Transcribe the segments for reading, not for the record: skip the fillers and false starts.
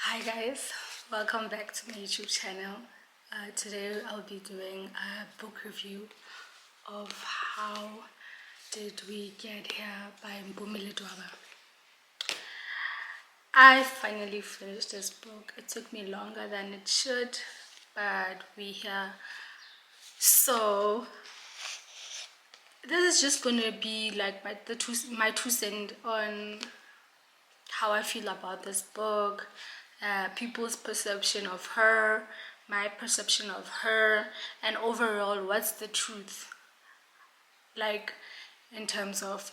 Hi guys, welcome back to my YouTube channel. Today I'll be doing a book review of How Did We Get Here by Mpumi Dwaba. I finally finished this book. It took me longer than it should, but we're here. So this is just gonna be like my two cents on how I feel about this book, people's perception of her, my perception of her, and overall, what's the truth? Like, in terms of,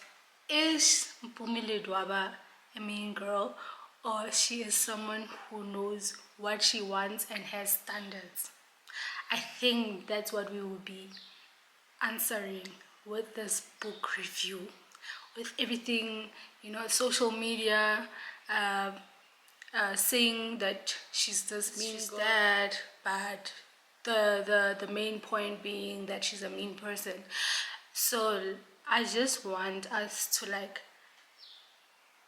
is Mpumi Dwaba a mean girl, or she is someone who knows what she wants and has standards? I think that's what we will be answering with this book review, with everything, social media saying that she's this mean girl, that, but the main point being that she's a mean person. So I just want us to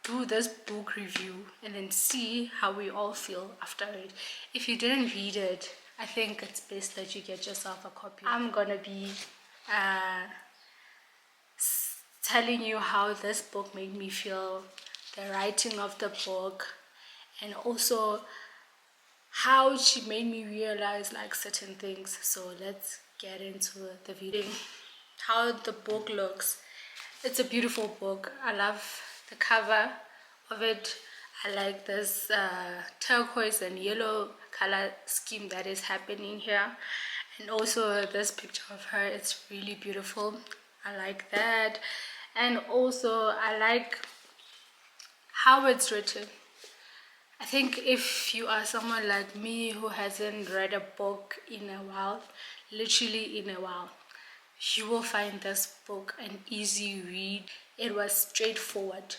do this book review and then see how we all feel after it. If you didn't read it, I think it's best that you get yourself a copy. I'm gonna be telling you how this book made me feel, the writing of the book, and also how she made me realize certain things. So let's get into the video. How the book looks. It's a beautiful book. I love the cover of it. I like this turquoise and yellow color scheme that is happening here, and also this picture of her. It's really beautiful. I like that. And also I like how it's written. I think if you are someone like me who hasn't read a book in a while, literally in a while, you will find this book an easy read. It was straightforward.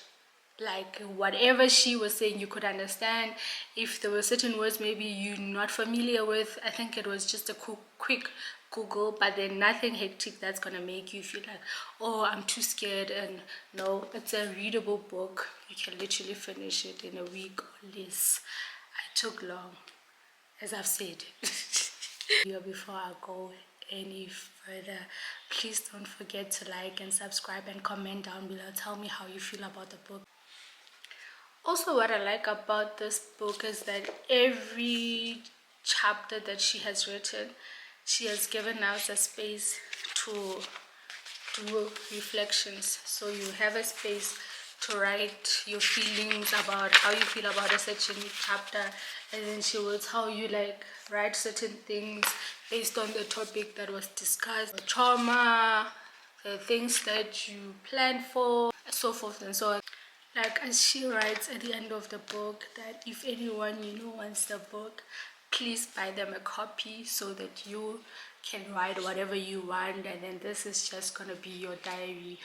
Like whatever she was saying, you could understand. If there were certain words maybe you're not familiar with, I think it was just a quick Google, but then nothing hectic that's gonna make you feel like, oh, I'm too scared. And no, it's a readable book. You can literally finish it in a week or less. I took long, as I've said. Before I go any further, please don't forget to like and subscribe and comment down below. Tell me how you feel about the book. Also, what I like about this book is that every chapter that she has written, she has given us a space to do reflections. So you have a space to write your feelings about how you feel about a certain chapter, and then she will tell you write certain things based on the topic that was discussed, the trauma, the things that you plan for, so forth and so on. As she writes at the end of the book, that if anyone wants the book, please buy them a copy so that you can write whatever you want, and then this is just gonna be your diary,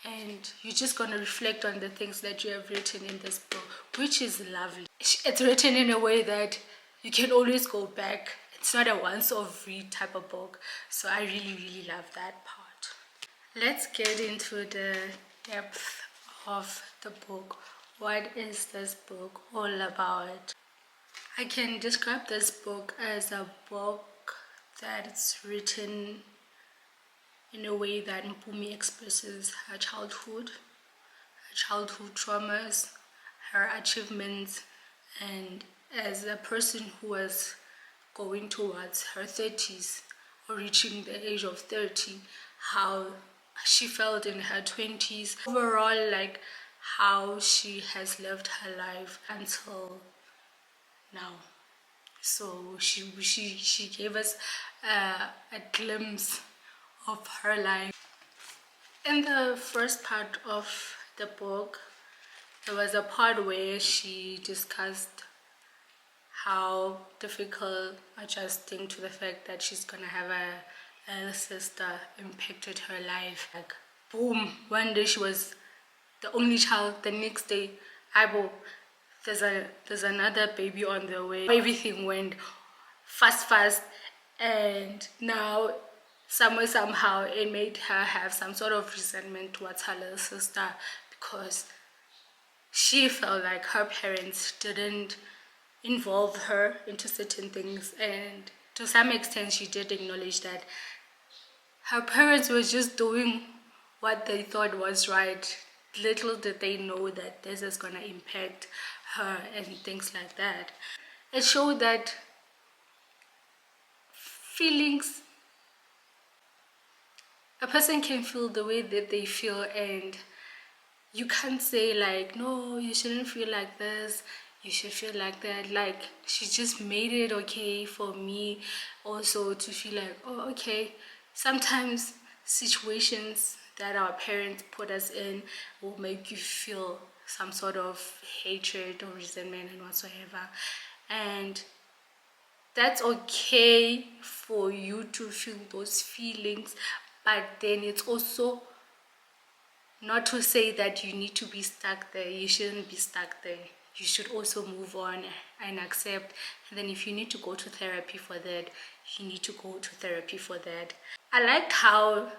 and you're just gonna reflect on the things that you have written in this book, which is lovely. It's written in a way that you can always go back. It's not a once-off read type of book, so I really love that part. Let's get into the depth of the book. What is this book all about? I can describe this book as a book that's written in a way that Mpumi expresses her childhood traumas, her achievements, and as a person who was going towards her 30s or reaching the age of 30, how she felt in her 20s. Overall, how she has lived her life until now. So she gave us a glimpse of her life. In the first part of the book, there was a part where she discussed how difficult adjusting to the fact that she's gonna have a sister impacted her life. Boom, one day she was the only child, the next day, there's another baby on the way. Everything went fast, and now somehow it made her have some sort of resentment towards her little sister, because she felt like her parents didn't involve her into certain things, and to some extent she did acknowledge that her parents were just doing what they thought was right. Little did they know that this is going to impact her and things like that. It showed that feelings, a person can feel the way that they feel, and you can't say like, no, you shouldn't feel like this, you should feel like that. Like, she just made it okay for me also to feel like, oh, okay, sometimes situations that our parents put us in will make you feel some sort of hatred or resentment and whatsoever, and that's okay for you to feel those feelings, but then it's also not to say that you need to be stuck there. You shouldn't be stuck there. You should also move on and accept. And then if you need to go to therapy for that, you need to go to therapy for that. I liked how,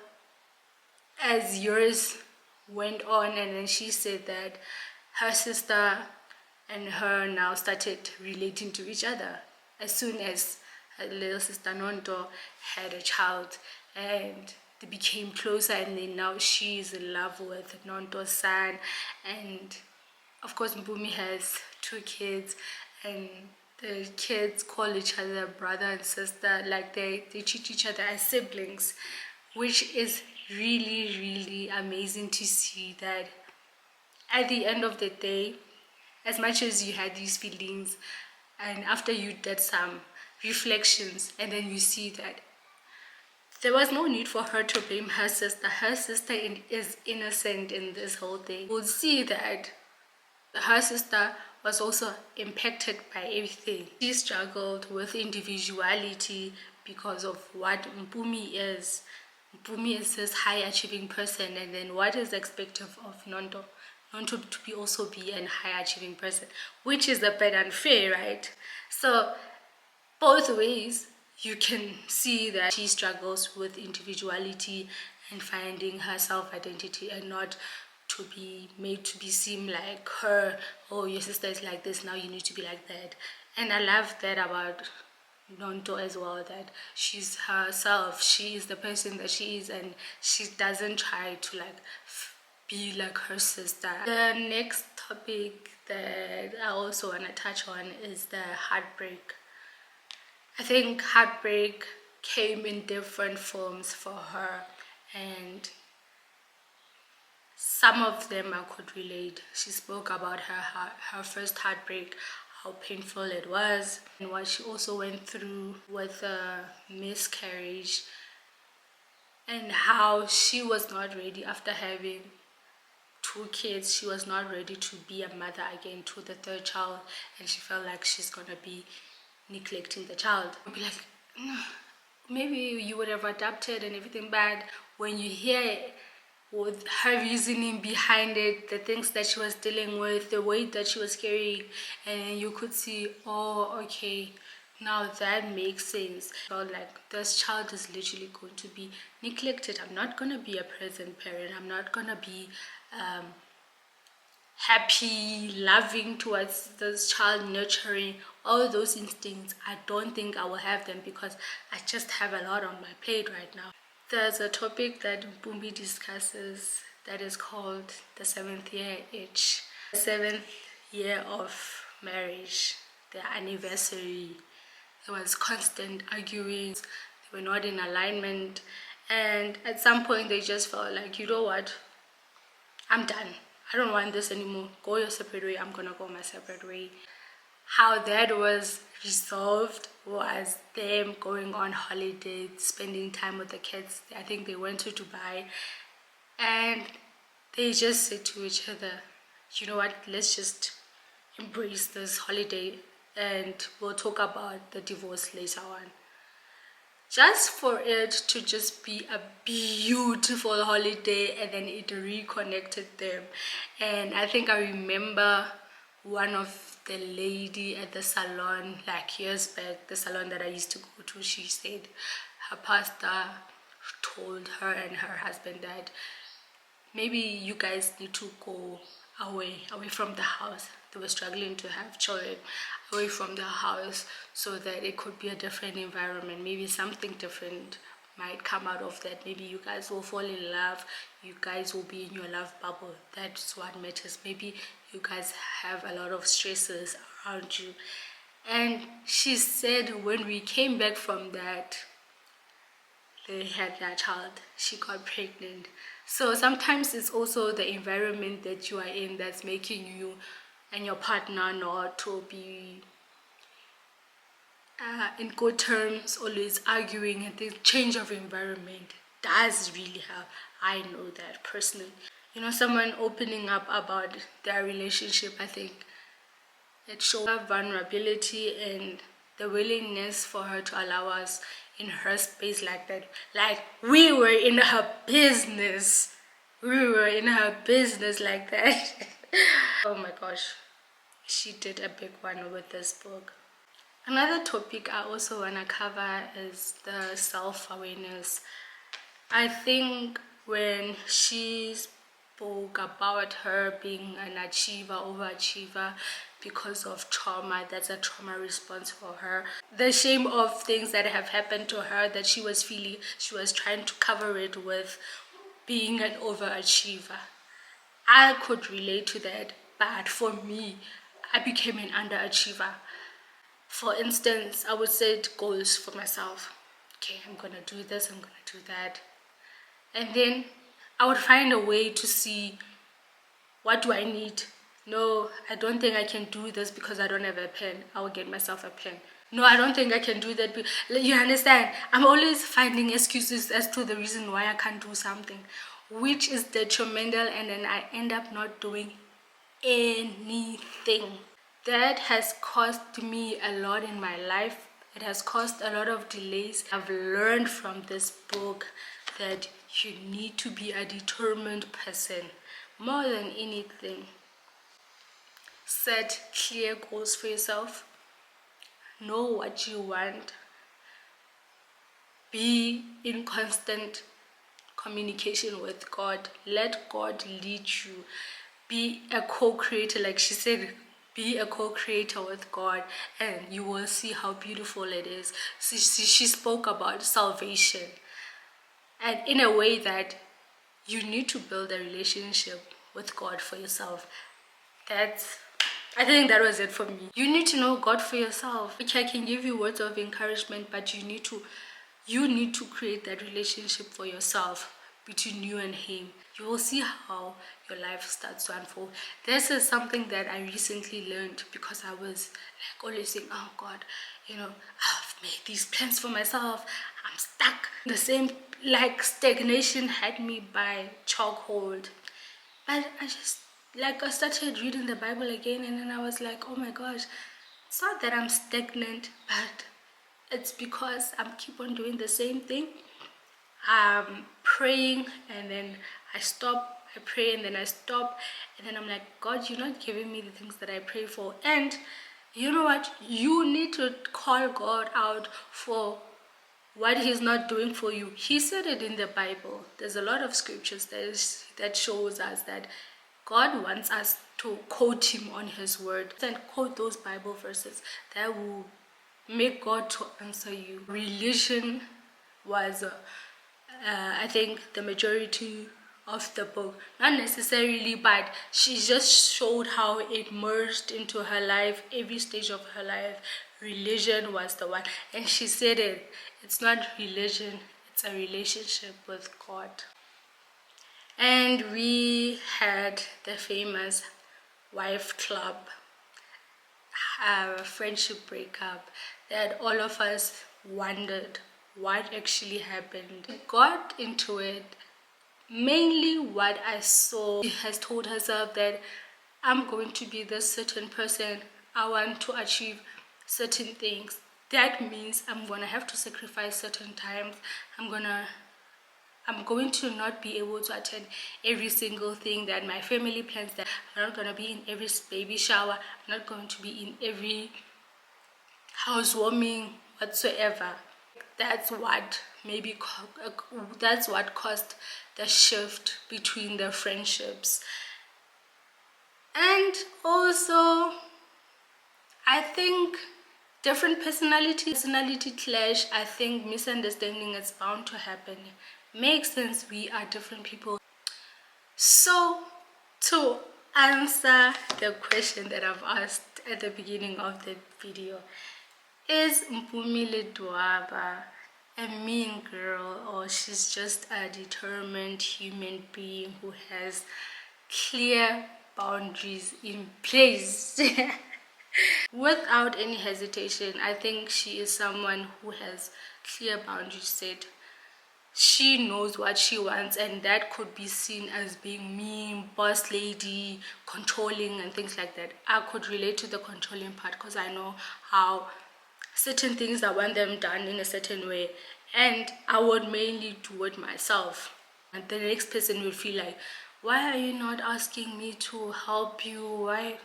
as years went on, and then she said that her sister and her now started relating to each other as soon as her little sister Nonto had a child, and they became closer, and then now she is in love with Nonto's son, and of course Mpumi has 2 kids, and the kids call each other brother and sister, like they treat each other as siblings, which is really amazing to see that at the end of the day, as much as you had these feelings, and after you did some reflections, and then you see that there was no need for her to blame her sister. Her sister is innocent in this whole thing. We'll see that her sister was also impacted by everything. She struggled with individuality because of what Mpumi is. Mpumi is this high achieving person, and then what is expected of Nonto to be also be a high achieving person, which is a bit unfair, right? So both ways you can see that she struggles with individuality and finding her self-identity, and not to be made to be seem like her, oh, your sister is like this, now you need to be like that. And I love that about Nonto as well, that she's herself, she is the person that she is, and she doesn't try to like be like her sister. The next topic that I also want to touch on is the heartbreak. I think heartbreak came in different forms for her, and some of them I could relate. She spoke about her first heartbreak, how painful it was, and what she also went through with a miscarriage, and how she was not ready after having 2 kids. She was not ready to be a mother again to the 3rd child, and she felt like she's gonna be neglecting the child. I'd be like, no, maybe you would have adapted and everything, but when you hear with her reasoning behind it, the things that she was dealing with, the weight that she was carrying, and you could see, oh, okay, now that makes sense. So like, this child is literally going to be neglected. I'm not going to be a present parent. I'm not going to be happy, loving towards this child, nurturing all those instincts. I don't think I will have them because I just have a lot on my plate right now. There's a topic that Mpumi discusses that is called the 7th year itch. The 7th year of marriage, their anniversary. There was constant arguing. They were not in alignment, and at some point they just felt like, you know what, I'm done. I don't want this anymore. Go your separate way. I'm gonna go my separate way. How that was resolved was them going on holiday, spending time with the kids. I think they went to Dubai, and they just said to each other, you know what, let's just embrace this holiday, and we'll talk about the divorce later on. Just for it to just be a beautiful holiday, and then it reconnected them. And I think I remember one of the lady at the salon, like years back, the salon that I used to go to, she said her pastor told her and her husband that maybe you guys need to go away from the house. they were struggling to have children away from their house, so that it could be a different environment. Maybe something different might come out of that. Maybe you guys will fall in love, you guys will be in your love bubble. That's what matters. Maybe you guys have a lot of stresses around you. And she said when we came back from that, they had their child, she got pregnant. So sometimes it's also the environment that you are in that's making you and your partner not to be in good terms, always arguing. And the change of environment does really help. I know that personally. Someone opening up about their relationship, I think it shows her vulnerability and the willingness for her to allow us in her space like that. Like we were in her business. We were in her business like that. Oh my gosh. She did a big one with this book. Another topic I also want to cover is the self-awareness. I think when she spoke about her being an achiever, overachiever because of trauma, that's a trauma response for her. The shame of things that have happened to her that she was feeling, she was trying to cover it with being an overachiever. I could relate to that, but for me, I became an underachiever. For instance, I would set goals for myself. Okay, I'm gonna do this, I'm gonna do that. And then I would find a way to see, what do I need? No, I don't think I can do this because I don't have a pen. I will get myself a pen. No, I don't think I can do that. You understand? I'm always finding excuses as to the reason why I can't do something, which is detrimental, and then I end up not doing anything. That has cost me a lot in my life. It has caused a lot of delays. I've learned from this book that you need to be a determined person more than anything. Set clear goals for yourself. Know what you want. Be in constant communication with God. Let God lead you. Be a co-creator, like she said. Be a co-creator with God, and you will see how beautiful it is. She spoke about salvation, and in a way that you need to build a relationship with God for yourself. I think that was it for me. You need to know God for yourself, which I can give you words of encouragement, but you need to create that relationship for yourself between you and Him. You will see how your life starts to unfold. This is something that I recently learned because I was like always saying, oh God, I've made these plans for myself. I'm stuck. The same, like, stagnation had me by chokehold. But I started reading the Bible again, and then I was like, oh my gosh, it's not that I'm stagnant, but it's because I'm keep on doing the same thing. I'm praying, and then I stop. I pray, and then I stop. And then I'm like, God, you're not giving me the things that I pray for. And you know what? You need to call God out for what He's not doing for you. He said it in the Bible. There's a lot of scriptures that shows us that God wants us to quote Him on His word, and quote those Bible verses that will make God to answer you. Religion was I think the majority of the book, not necessarily, but she just showed how it merged into her life, every stage of her life. Religion was the one, and she said it's not religion, it's a relationship with God. And we had the famous wife club, friendship breakup, that all of us wondered what actually happened. Got into it. Mainly what I saw, she has told herself that I'm going to be this certain person. I want to achieve certain things. That means I'm gonna have to sacrifice certain times. I'm going to not be able to attend every single thing that my family plans. That I'm not going to be in every baby shower. I'm not going to be in every housewarming whatsoever. That's what caused the shift between the friendships. And also, I think different personality clash, I think misunderstanding is bound to happen. Makes sense, we are different people. So, to answer the question that I've asked at the beginning of the video, is Mpumile Dwaba a mean girl, or she's just a determined human being who has clear boundaries in place? Without any hesitation, I think she is someone who has clear boundaries set. She knows what she wants, and that could be seen as being mean, boss lady, controlling, and things like that. I could relate to the controlling part because I know how certain things I want them done in a certain way, and I would mainly do it myself. And the next person will feel like, why are you not asking me to help you? Why?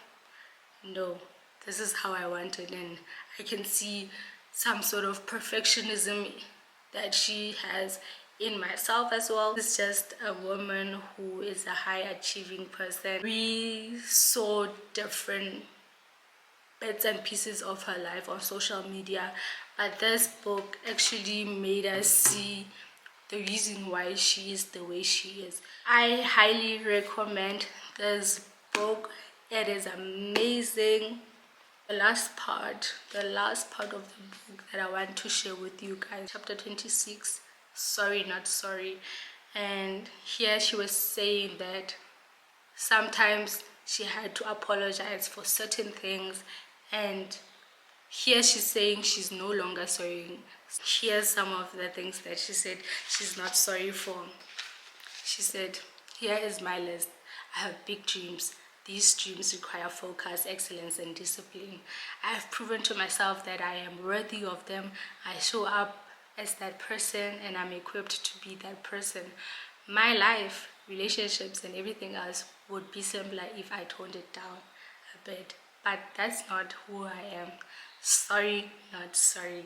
No, this is how I want it, and I can see some sort of perfectionism that she has in myself as well. It's just a woman who is a high achieving person. We saw different bits and pieces of her life on social media, but this book actually made us see the reason why she is the way she is. I highly recommend this book. It is amazing. The last part of the book that I want to share with you guys, chapter 26, sorry not sorry. And here she was saying that sometimes she had to apologize for certain things, and here she's saying she's no longer sorry. Here's some of the things that she said she's not sorry for. She said, here is my list. I have big dreams. These dreams require focus, excellence, and discipline. I have proven to myself that I am worthy of them. I show up as that person, and I'm equipped to be that person. My life, relationships, and everything else would be simpler if I toned it down a bit. But that's not who I am. Sorry, not sorry.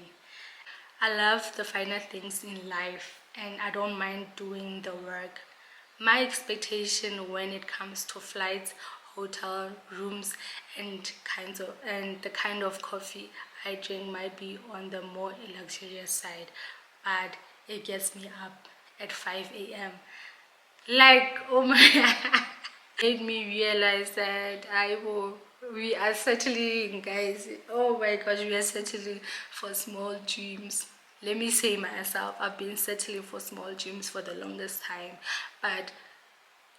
I love the finer things in life, and I don't mind doing the work. My expectation when it comes to flights, hotel rooms, and the kind of coffee I drink might be on the more luxurious side, but it gets me up at 5 a.m. Like, oh my made me realize that we are settling, guys. Oh my gosh, we are settling for small dreams. Let me say myself, I've been settling for small dreams for the longest time, but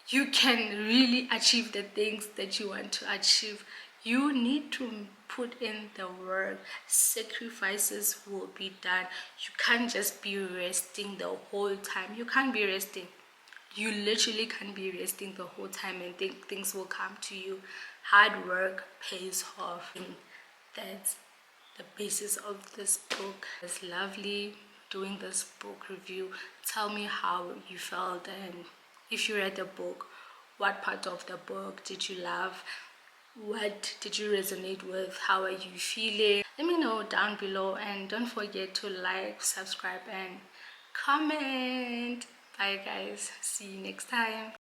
you can really achieve the things that you want to achieve. You need to put in the work. Sacrifices will be done. You can't just be resting the whole time. You can't be resting. You literally can't be resting the whole time and think things will come to you. Hard work pays off. That's the basis of this book. It's lovely doing this book review. Tell me how you felt, and if you read the book, what part of the book did you love? What did you resonate with? How are you feeling? Let me know down below, and don't forget to like, subscribe, and comment. Bye guys, see you next time.